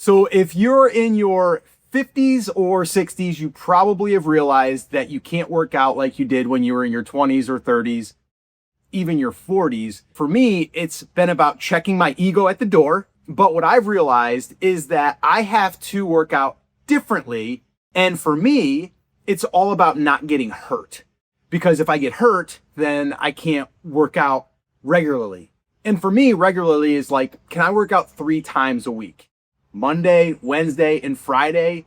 So if you're in your 50s or 60s, you probably have realized that you can't work out like you did when you were in your 20s or 30s, even your 40s. For me, it's been about checking my ego at the door. But what I've realized is that I have to work out differently. And for me, it's all about not getting hurt. Because if I get hurt, then I can't work out regularly. And for me, regularly is like, can I work out 3 times a week? Monday, Wednesday, and Friday.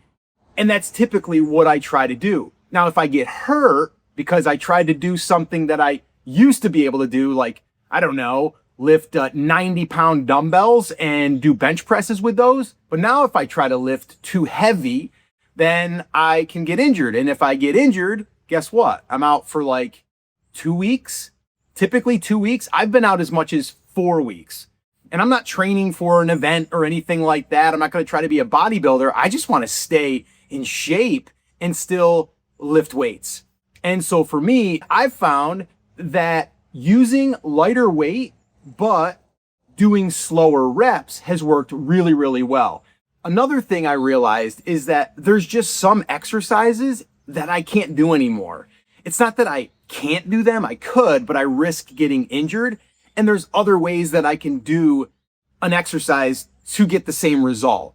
And that's typically what I try to do. Now, if I get hurt because I tried to do something that I used to be able to do, like, I don't know, lift 90-pound dumbbells and do bench presses with those. But now if I try to lift too heavy, then I can get injured. And if I get injured, guess what? I'm out for like 2 weeks, typically 2 weeks. I've been out as much as 4 weeks. And I'm not training for an event or anything like that. I'm not going to try to be a bodybuilder. I just want to stay in shape and still lift weights. And so for me, I've found that using lighter weight, but doing slower reps has worked really, really well. Another thing I realized is that there's just some exercises that I can't do anymore. It's not that I can't do them. I could, but I risk getting injured. And there's other ways that I can do an exercise to get the same result.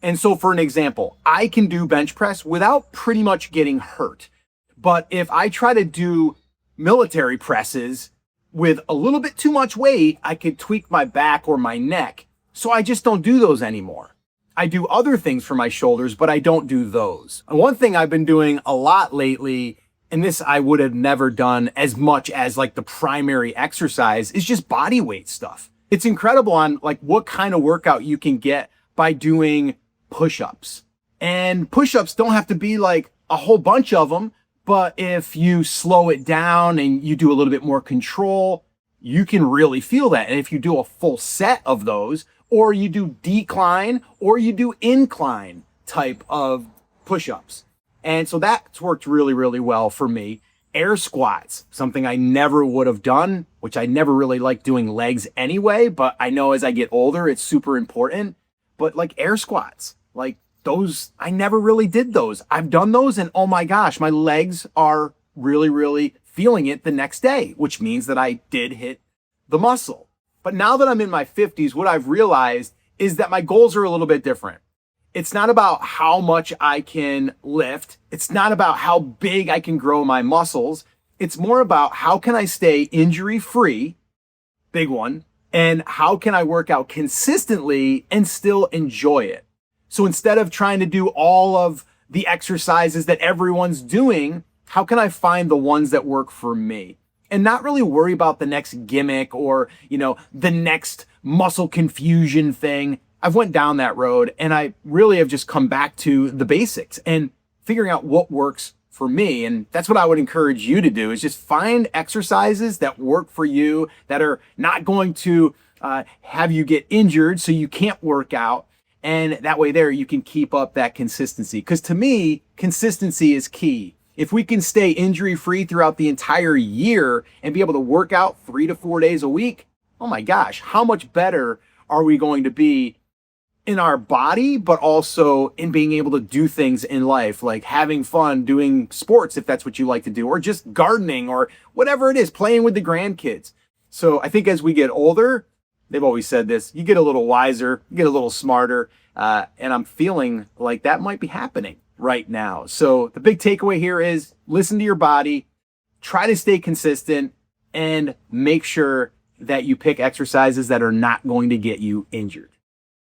And so for an example, I can do bench press without pretty much getting hurt. But if I try to do military presses with a little bit too much weight, I could tweak my back or my neck. So I just don't do those anymore. I do other things for my shoulders, but I don't do those. And one thing I've been doing a lot lately, and this I would have never done as much as like the primary exercise, is just body weight stuff. It's incredible on like what kind of workout you can get by doing push-ups. And push-ups don't have to be like a whole bunch of them, but if you slow it down and you do a little bit more control, you can really feel that. And if you do a full set of those, or you do decline, or you do incline type of push-ups. And so that's worked really, really well for me. Air squats, something I never would have done, which I never really liked doing legs anyway, but I know as I get older, it's super important. But like air squats, like those, I never really did those. I've done those and oh my gosh, my legs are really, really feeling it the next day, which means that I did hit the muscle. But now that I'm in my 50s, what I've realized is that my goals are a little bit different. It's not about how much I can lift. It's not about how big I can grow my muscles. It's more about how can I stay injury free, big one, and how can I work out consistently and still enjoy it. So instead of trying to do all of the exercises that everyone's doing, how can I find the ones that work for me? And not really worry about the next gimmick or, the next muscle confusion thing. I've went down that road and I really have just come back to the basics and figuring out what works for me. And that's what I would encourage you to do, is just find exercises that work for you, that are not going to have you get injured so you can't work out. And that way there you can keep up that consistency. Because to me, consistency is key. If we can stay injury free throughout the entire year and be able to work out 3 to 4 days a week, oh my gosh, how much better are we going to be in our body, but also in being able to do things in life, like having fun doing sports, if that's what you like to do, or just gardening or whatever it is, playing with the grandkids. So I think as we get older, they've always said this, you get a little wiser, you get a little smarter, and I'm feeling like that might be happening right now. So the big takeaway here is listen to your body, try to stay consistent, and make sure that you pick exercises that are not going to get you injured.